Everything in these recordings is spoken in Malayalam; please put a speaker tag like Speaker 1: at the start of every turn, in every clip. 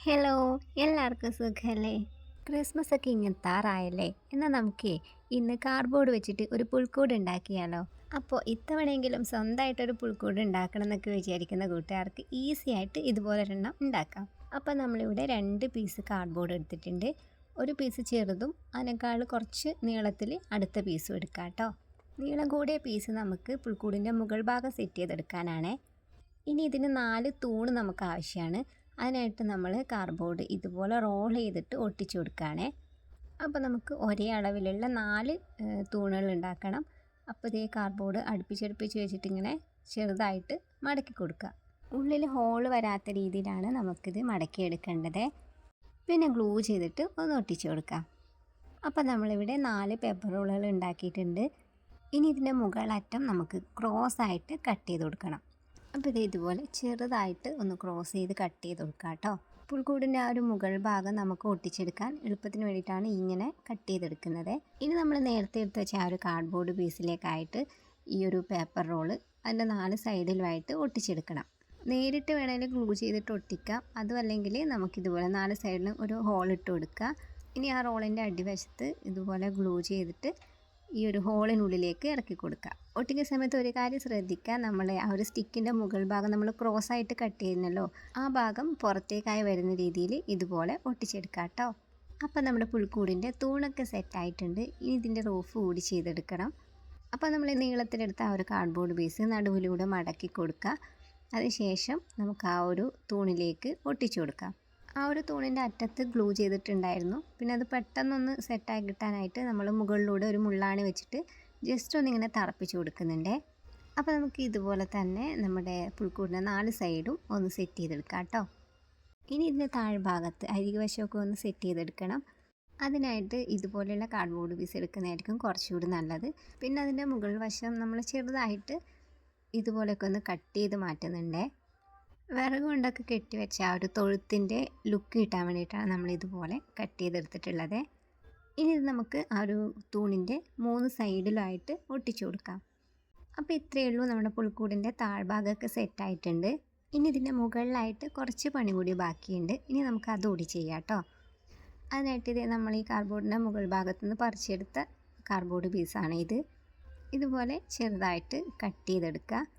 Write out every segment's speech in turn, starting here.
Speaker 1: ഹലോ, എല്ലാവർക്കും സുഖമല്ലേ? ക്രിസ്മസ് ഒക്കെ ഇങ്ങെത്താറായല്ലേ? എന്നാൽ നമുക്കേ ഇന്ന് കാർഡ്ബോർഡ് വെച്ചിട്ട് ഒരു പുൽക്കൂട് ഉണ്ടാക്കിയാലോ? അപ്പോൾ ഇത്തവണയെങ്കിലും സ്വന്തമായിട്ടൊരു പുൽക്കൂട് ഉണ്ടാക്കണം എന്നൊക്കെ വിചാരിക്കുന്ന കൂട്ടുകാർക്ക് ഈസി ആയിട്ട് ഇതുപോലൊരെണ്ണം ഉണ്ടാക്കാം. അപ്പോൾ നമ്മളിവിടെ 2 പീസ് കാർഡ്ബോർഡ് എടുത്തിട്ടുണ്ട്. ഒരു പീസ് ചെറുതും അതിനേക്കാൾ കുറച്ച് നീളത്തിൽ അടുത്ത പീസും എടുക്കാം കേട്ടോ. നീളം കൂടിയ പീസ് നമുക്ക് പുൽക്കൂടിൻ്റെ മുകൾ ഭാഗം സെറ്റ് ചെയ്തെടുക്കാനാണ്. ഇനി ഇതിന് 4 തൂണ് നമുക്ക് ആവശ്യമാണ്. അതിനായിട്ട് നമ്മൾ കാർഡ്ബോർഡ് ഇതുപോലെ റോൾ ചെയ്തിട്ട് ഒട്ടിച്ചു കൊടുക്കുകയാണേ. അപ്പോൾ നമുക്ക് ഒരേ അളവിലുള്ള 4 തൂണുകൾ ഉണ്ടാക്കണം. അപ്പോൾ ഇതേ കാർഡ്ബോർഡ് അടുപ്പിച്ചടുപ്പിച്ച് വെച്ചിട്ട് ഇങ്ങനെ ചെറുതായിട്ട് മടക്കി കൊടുക്കുക. ഉള്ളിൽ ഹോള് വരാത്ത രീതിയിലാണ് നമുക്കിത് മടക്കി എടുക്കേണ്ടത്. പിന്നെ ഗ്ലൂ ചെയ്തിട്ട് ഒന്ന് ഒട്ടിച്ചു കൊടുക്കാം. അപ്പോൾ നമ്മളിവിടെ 4 പേപ്പർ റോളുകൾ ഉണ്ടാക്കിയിട്ടുണ്ട്. ഇനി ഇതിൻ്റെ മുകളറ്റം നമുക്ക് ക്രോസ് ആയിട്ട് കട്ട് ചെയ്ത് കൊടുക്കണം. അപ്പോൾ ഇത് ഇതുപോലെ ചെറുതായിട്ട് ഒന്ന് ക്രോസ് ചെയ്ത് കട്ട് ചെയ്ത് കൊടുക്കാം കേട്ടോ. പുൽക്കൂടിൻ്റെ ആ ഒരു മുകൾ ഭാഗം നമുക്ക് ഒട്ടിച്ചെടുക്കാൻ എളുപ്പത്തിന് വേണ്ടിയിട്ടാണ് ഇങ്ങനെ കട്ട് ചെയ്തെടുക്കുന്നത്. ഇനി നമ്മൾ നേരത്തെ എടുത്ത് വെച്ച ആ ഒരു കാർഡ്ബോർഡ് പീസിലേക്കായിട്ട് ഈ ഒരു പേപ്പർ റോള് അതിൻ്റെ 4 സൈഡിലുമായിട്ട് ഒട്ടിച്ചെടുക്കണം. നേരിട്ട് വേണമെങ്കിൽ ഗ്ലൂ ചെയ്തിട്ട് ഒട്ടിക്കാം. അതും അല്ലെങ്കിൽ നമുക്കിതുപോലെ 4 സൈഡിലും ഒരു ഹോൾ ഇട്ട് കൊടുക്കുക. ഇനി ആ റോളിൻ്റെ അടിവശത്ത് ഇതുപോലെ ഗ്ലൂ ചെയ്തിട്ട് ഈ ഒരു ഹോളിനുള്ളിലേക്ക് ഇറക്കി കൊടുക്കുക. ഒട്ടിക്കുന്ന സമയത്ത് ഒരു കാര്യം ശ്രദ്ധിക്കുക, നമ്മൾ ആ ഒരു സ്റ്റിക്കിൻ്റെ മുകൾ ഭാഗം നമ്മൾ ക്രോസ് ആയിട്ട് കട്ട് ചെയ്യുന്നല്ലോ, ആ ഭാഗം പുറത്തേക്കായി വരുന്ന രീതിയിൽ ഇതുപോലെ ഒട്ടിച്ചെടുക്കുക കേട്ടോ. അപ്പോൾ നമ്മുടെ പുൽക്കൂടിൻ്റെ തൂണൊക്കെ സെറ്റായിട്ടുണ്ട്. ഇനി ഇതിൻ്റെ റൂഫ് കൂടി ചെയ്തെടുക്കണം. അപ്പോൾ നമ്മൾ നീളത്തിലെടുത്ത ആ ഒരു കാർഡ്ബോർഡ് പീസ് നടുവിലൂടെ മടക്കി കൊടുക്കുക. അതിനുശേഷം നമുക്ക് ആ ഒരു തൂണിലേക്ക് ഒട്ടിച്ചു കൊടുക്കാം. ആ ഒരു തൂണിൻ്റെ അറ്റത്ത് ഗ്ലൂ ചെയ്തിട്ടുണ്ടായിരുന്നു. പിന്നെ അത് പെട്ടെന്നൊന്ന് സെറ്റായി കിട്ടാനായിട്ട് നമ്മൾ മുകളിലൂടെ ഒരു മുള്ളാണി വെച്ചിട്ട് ജസ്റ്റ് ഒന്നിങ്ങനെ തറപ്പിച്ച് കൊടുക്കുന്നുണ്ട്. അപ്പോൾ നമുക്ക് ഇതുപോലെ തന്നെ നമ്മുടെ പുൽക്കൂടിൻ്റെ 4 സൈഡും ഒന്ന് സെറ്റ് ചെയ്തെടുക്കാം കേട്ടോ. ഇനി ഇതിൻ്റെ താഴ്ഭാഗത്ത് അരികുവശമൊക്കെ ഒന്ന് സെറ്റ് ചെയ്തെടുക്കണം. അതിനായിട്ട് ഇതുപോലെയുള്ള കാർഡ്ബോർഡ് പീസ് എടുക്കുന്നതായിരിക്കും കുറച്ചുകൂടി നല്ലത്. പിന്നെ അതിൻ്റെ മുകൾ വശം നമ്മൾ ചെറുതായിട്ട് ഇതുപോലെയൊക്കെ ഒന്ന് കട്ട് ചെയ്ത് മാറ്റുന്നുണ്ട്. വിറക് കൊണ്ടൊക്കെ കെട്ടി വെച്ച ആ ഒരു തൊഴുത്തിൻ്റെ ലുക്ക് കിട്ടാൻ വേണ്ടിയിട്ടാണ് നമ്മളിതുപോലെ കട്ട് ചെയ്തെടുത്തിട്ടുള്ളത്. ഇനി ഇത് നമുക്ക് ആ ഒരു തൂണിൻ്റെ 3 സൈഡിലായിട്ട് ഒട്ടിച്ചു കൊടുക്കാം. അപ്പോൾ ഇത്രയേ ഉള്ളൂ, നമ്മുടെ പുൽക്കൂടിൻ്റെ താഴ്ഭാഗമൊക്കെ സെറ്റായിട്ടുണ്ട്. ഇനി ഇതിൻ്റെ മുകളിലായിട്ട് കുറച്ച് പണി കൂടി ബാക്കിയുണ്ട്. ഇനി നമുക്ക് അതുകൂടി ചെയ്യാം കേട്ടോ. അതിനായിട്ട് ഇത് നമ്മൾ ഈ കാർഡ്ബോർഡിൻ്റെ മുകൾ ഭാഗത്തുനിന്ന് പറിച്ചെടുത്ത കാർഡ്ബോർഡ് പീസാണ് ഇത്. ഇതുപോലെ ചെറുതായിട്ട് കട്ട് ചെയ്തെടുക്കുക.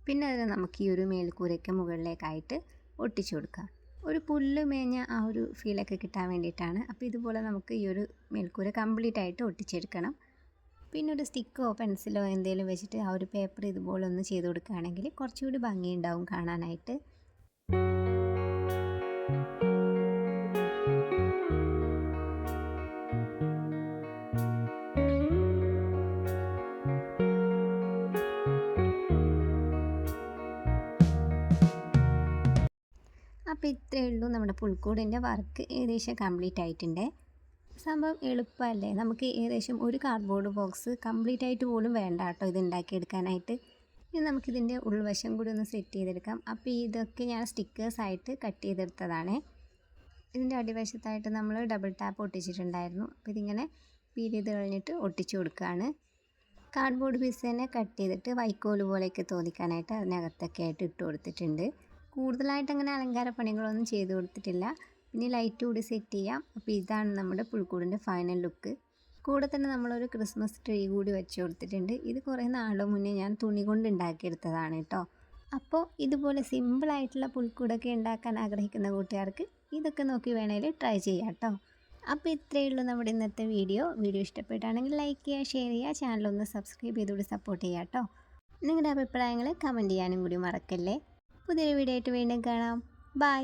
Speaker 1: പിന്നെ അതിൽ നമുക്ക് ഈ ഒരു മേൽക്കൂരയ്ക്ക് മുകളിലേക്കായിട്ട് ഒട്ടിച്ചു കൊടുക്കാം. ഒരു പുല്ല് മേഞ്ഞ ആ ഒരു ഫീലൊക്കെ കിട്ടാൻ വേണ്ടിയിട്ടാണ്. അപ്പോൾ ഇതുപോലെ നമുക്ക് ഈ ഒരു മേൽക്കൂര കംപ്ലീറ്റ് ആയിട്ട് ഒട്ടിച്ചെടുക്കണം. പിന്നെ ഒരു സ്റ്റിക്കോ പെൻസിലോ എന്തെങ്കിലും വെച്ചിട്ട് ആ ഒരു പേപ്പർ ഇതുപോലെ ഒന്ന് ചെയ്ത് കൊടുക്കുകയാണെങ്കിൽ കുറച്ചുകൂടി ഭംഗിയുണ്ടാവും കാണാനായിട്ട്. അപ്പോൾ ഇത്രയേ ഉള്ളൂ, നമ്മുടെ പുൽക്കൂടിൻ്റെ വർക്ക് ഏകദേശം കംപ്ലീറ്റ് ആയിട്ടുണ്ട്. സംഭവം എളുപ്പമല്ലേ? നമുക്ക് ഏകദേശം ഒരു കാർഡ്ബോർഡ് ബോക്സ് കംപ്ലീറ്റ് ആയിട്ട് പോലും വേണ്ട കേട്ടോ ഇത് ഉണ്ടാക്കിയെടുക്കാനായിട്ട്. ഇനി നമുക്കിതിൻ്റെ ഉൾവശം കൂടി ഒന്ന് സെറ്റ് ചെയ്തെടുക്കാം. അപ്പോൾ ഇതൊക്കെ ഞാൻ സ്റ്റിക്കേഴ്സായിട്ട് കട്ട് ചെയ്തെടുത്തതാണ്. ഇതിൻ്റെ അടിവശത്തായിട്ട് നമ്മൾ ഡബിൾ ടാപ്പ് ഒട്ടിച്ചിട്ടുണ്ടായിരുന്നു. അപ്പോൾ ഇതിങ്ങനെ പീൽ ചെയ്ത് കഴിഞ്ഞിട്ട് ഒട്ടിച്ചു കൊടുക്കുകയാണ്. കാർഡ്ബോർഡ് പീസ് തന്നെ കട്ട് ചെയ്തിട്ട് വൈക്കോല് പോലെയൊക്കെ തോന്നിക്കാനായിട്ട് അതിനകത്തൊക്കെ ആയിട്ട് ഇട്ട് കൊടുത്തിട്ടുണ്ട്. കൂടുതലായിട്ട് അങ്ങനെ അലങ്കാര പണികളൊന്നും ചെയ്ത് കൊടുത്തിട്ടില്ല. പിന്നെ ലൈറ്റ് കൂടി സെറ്റ് ചെയ്യാം. അപ്പോൾ ഇതാണ് നമ്മുടെ പുൽക്കൂടിൻ്റെ ഫൈനൽ ലുക്ക്. കൂടെ തന്നെ നമ്മളൊരു ക്രിസ്മസ് ട്രീ കൂടി വെച്ച് കൊടുത്തിട്ടുണ്ട്. ഇത് കുറേ നാൾ മുന്നേ ഞാൻ തുണി കൊണ്ട് ഉണ്ടാക്കിയെടുത്തതാണ് കേട്ടോ. അപ്പോൾ ഇതുപോലെ സിമ്പിളായിട്ടുള്ള പുൽക്കൂടൊക്കെ ഉണ്ടാക്കാൻ ആഗ്രഹിക്കുന്ന കൂട്ടുകാർക്ക് ഇതൊക്കെ നോക്കി വേണമെങ്കിൽ ട്രൈ ചെയ്യാം കേട്ടോ. അപ്പോൾ ഇത്രയേ ഉള്ളൂ നമ്മുടെ ഇന്നത്തെ വീഡിയോ. ഇഷ്ടപ്പെട്ടാണെങ്കിൽ ലൈക്ക് ചെയ്യുക, ഷെയർ ചെയ്യുക, ചാനലൊന്ന് സബ്സ്ക്രൈബ് ചെയ്തുകൂടി സപ്പോർട്ട് ചെയ്യുക കേട്ടോ. നിങ്ങളുടെ അഭിപ്രായങ്ങൾ കമൻറ്റ് ചെയ്യാനും കൂടി മറക്കല്ലേ. പുതിയൊരു വീഡിയോ ആയിട്ട് വീണ്ടും കാണാം. ബൈ.